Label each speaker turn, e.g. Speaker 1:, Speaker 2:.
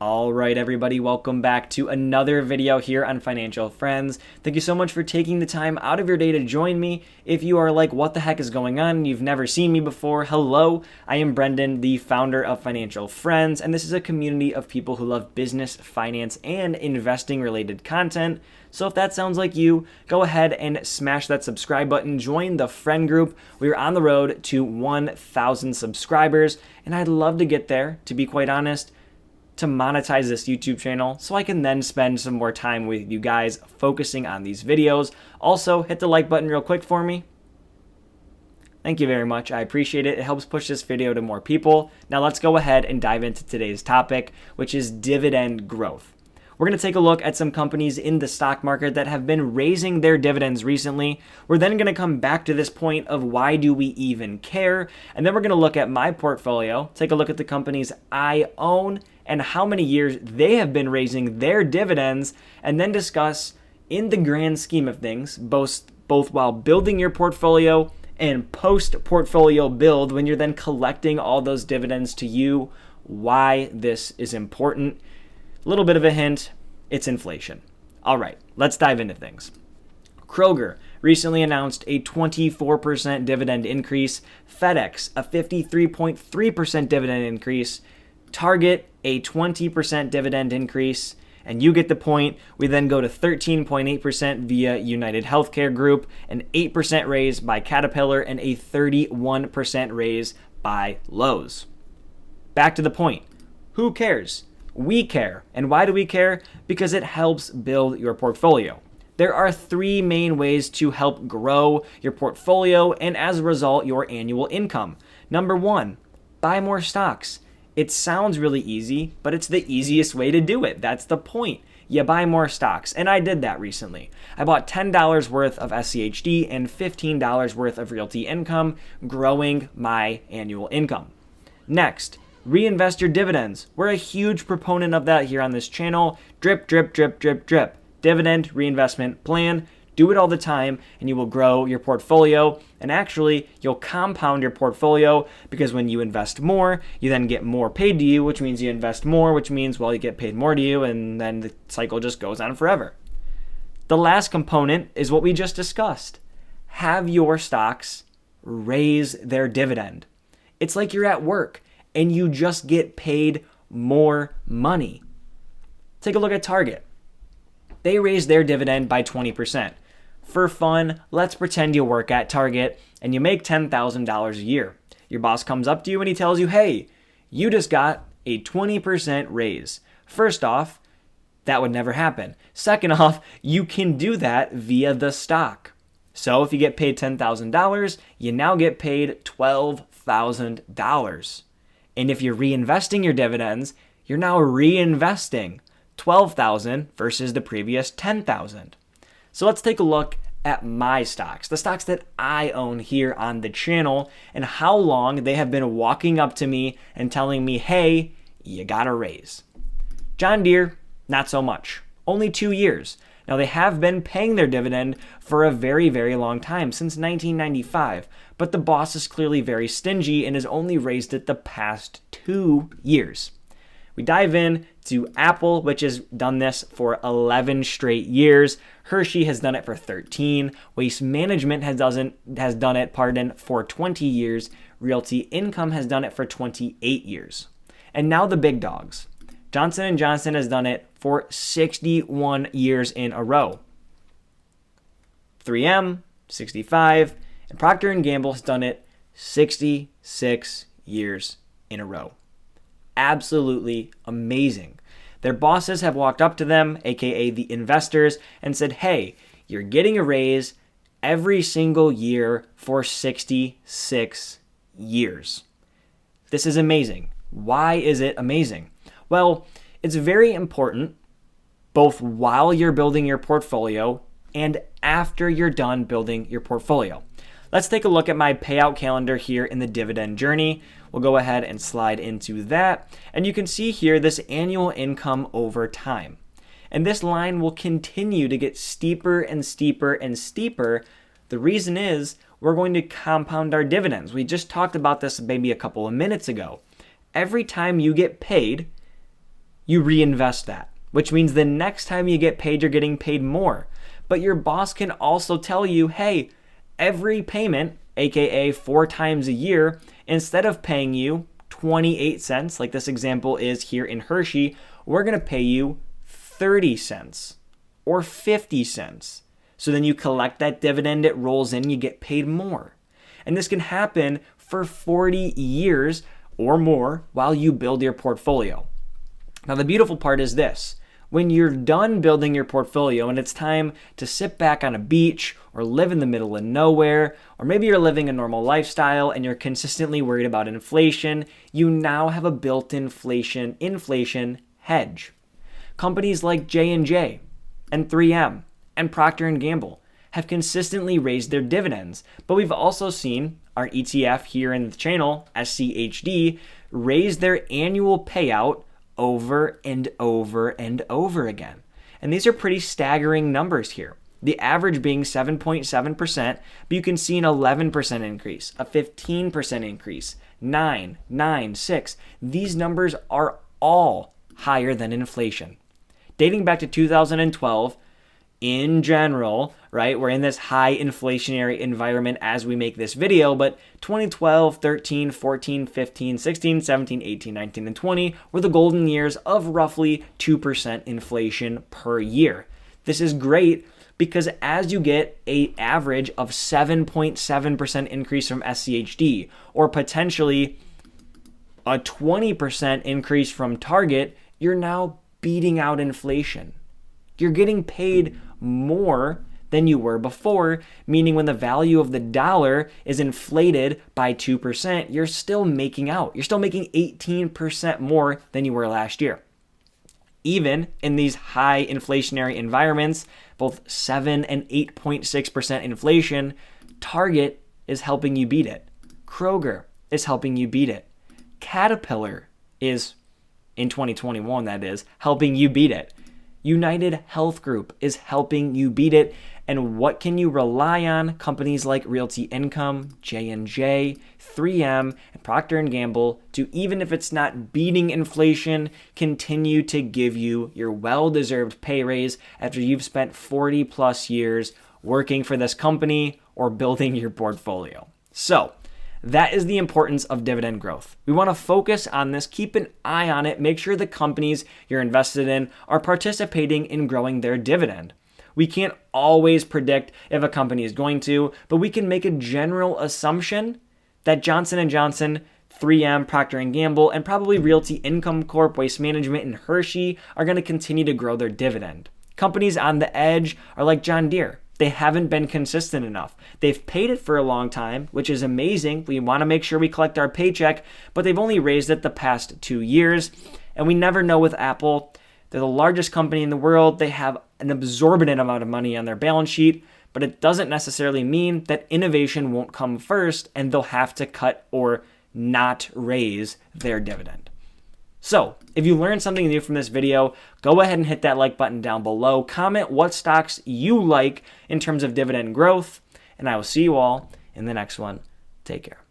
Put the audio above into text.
Speaker 1: All right, everybody, welcome back to another video here on Financial Friends. Thank you so much for taking the time out of your day to join me. If you are like, what the heck is going on, and you've never seen me before, hello, I am Brendan, the founder of Financial Friends, and this is a community of people who love business, finance, and investing related content. So if that sounds like you, go ahead and smash that subscribe button, join the friend group. We're on the road to 1,000 subscribers, and I'd love to get there, to be quite honest, to monetize this YouTube channel so I can then spend some more time with you guys focusing on these videos. Also, hit the like button real quick for me. Thank you very much. I appreciate it. It helps push this video to more people. Now let's go ahead and dive into today's topic, which is dividend growth. We're going to take a look at some companies in the stock market that have been raising their dividends recently. We're then going to come back to this point of why do we even care? And then we're going to look at my portfolio, take a look at the companies I own and how many years they have been raising their dividends, and then discuss in the grand scheme of things, both while building your portfolio and post-portfolio build, when you're then collecting all those dividends to you, why this is important. A little bit of a hint, it's inflation. All right, let's dive into things. Kroger recently announced a 24% dividend increase, FedEx a 53.3% dividend increase, Target a 20% dividend increase, and you get the point. We then go to 13.8% via United Healthcare Group, an 8% raise by Caterpillar, and a 31% raise by Lowe's. Back to the point. Who cares? We care. And why do we care? Because it helps build your portfolio. There are three main ways to help grow your portfolio and as a result, your annual income. Number one, buy more stocks. It sounds really easy, but it's the easiest way to do it. That's the point. You buy more stocks. And I did that recently. I bought $10 worth of SCHD and $15 worth of Realty Income, growing my annual income. Next, reinvest your dividends. We're a huge proponent of that here on this channel. Drip, drip, drip, drip, drip. Dividend reinvestment plan. Do it all the time and you will grow your portfolio, and actually you'll compound your portfolio because when you invest more, you then get more paid to you, which means you invest more, which means, well, you get paid more to you, and then the cycle just goes on forever. The last component is what we just discussed. Have your stocks raise their dividend. It's like you're at work and you just get paid more money. Take a look at Target. They raised their dividend by 20%. For fun, let's pretend you work at Target and you make $10,000 a year. Your boss comes up to you and he tells you, hey, you just got a 20% raise. First off, that would never happen. Second off, you can do that via the stock. So if you get paid $10,000, you now get paid $12,000. And if you're reinvesting your dividends, you're now reinvesting $12,000 versus the previous $10,000. So let's take a look at my stocks, the stocks that I own here on the channel, and how long they have been walking up to me and telling me, hey, you got a raise. John Deere, not so much. Only 2 years. Now, they have been paying their dividend for a very, very long time, since 1995, but the boss is clearly very stingy and has only raised it the past 2 years. We dive in to Apple, which has done this for 11 straight years. Hershey has done it for 13. Waste Management has done it for 20 years. Realty Income has done it for 28 years. And now the big dogs. Johnson & Johnson has done it for 61 years in a row. 3M, 65, and Procter & Gamble has done it 66 years in a row. Absolutely amazing. Their bosses have walked up to them, aka the investors, and said, hey, you're getting a raise every single year for 66 years. This is amazing. Why is it amazing? Well, it's very important both while you're building your portfolio and after you're done building your portfolio. Let's take a look at my payout calendar here in the dividend journey. We'll go ahead and slide into that. And you can see here this annual income over time. And this line will continue to get steeper and steeper and steeper. The reason is we're going to compound our dividends. We just talked about this maybe a couple of minutes ago. Every time you get paid, you reinvest that, which means the next time you get paid, you're getting paid more. But your boss can also tell you, hey, every payment, aka 4 times a year, instead of paying you 28 cents, like this example is here in Hershey, we're going to pay you 30 cents or 50 cents. So then you collect that dividend, it rolls in, you get paid more. And this can happen for 40 years or more while you build your portfolio. Now, the beautiful part is this. When you're done building your portfolio and it's time to sit back on a beach or live in the middle of nowhere, or maybe you're living a normal lifestyle and you're consistently worried about inflation, you now have a built-in inflation hedge. Companies like J&J and 3M and Procter & Gamble have consistently raised their dividends, but we've also seen our ETF here in the channel, SCHD, raise their annual payout over and over and over again. And these are pretty staggering numbers here. The average being 7.7%, but you can see an 11% increase, a 15% increase, 9, 6. These numbers are all higher than inflation. Dating back to 2012, in general, right, we're in this high inflationary environment as we make this video, but 2012, 13, 14, 15, 16, 17, 18, 19, and 20 were the golden years of roughly 2% inflation per year. This is great because as you get an average of 7.7% increase from SCHD, or potentially a 20% increase from Target, you're now beating out inflation. You're getting paid more than you were before, meaning when the value of the dollar is inflated by 2%, you're still making out. You're still making 18% more than you were last year. Even in these high inflationary environments, both 7 and 8.6% inflation, Target is helping you beat it. Kroger is helping you beat it. Caterpillar is, in 2021 that is, helping you beat it. United Health Group is helping you beat it. And what can you rely on? Companies like Realty Income, J&J, 3M, and Procter & Gamble to, even if it's not beating inflation, continue to give you your well-deserved pay raise after you've spent 40 plus years working for this company or building your portfolio. So, that is the importance of dividend growth. We want to focus on this, keep an eye on it, make sure the companies you're invested in are participating in growing their dividend. We can't always predict if a company is going to, but we can make a general assumption that Johnson & Johnson, 3M, Procter & Gamble, and probably Realty Income Corp, Waste Management, and Hershey are going to continue to grow their dividend. Companies on the edge are like John Deere. They haven't been consistent enough. They've paid it for a long time, which is amazing. We want to make sure we collect our paycheck, but they've only raised it the past 2 years. And we never know with Apple. They're the largest company in the world. They have an exorbitant amount of money on their balance sheet, but it doesn't necessarily mean that innovation won't come first and they'll have to cut or not raise their dividend. So, if you learned something new from this video, go ahead and hit that like button down below. Comment what stocks you like in terms of dividend growth, and I will see you all in the next one. Take care.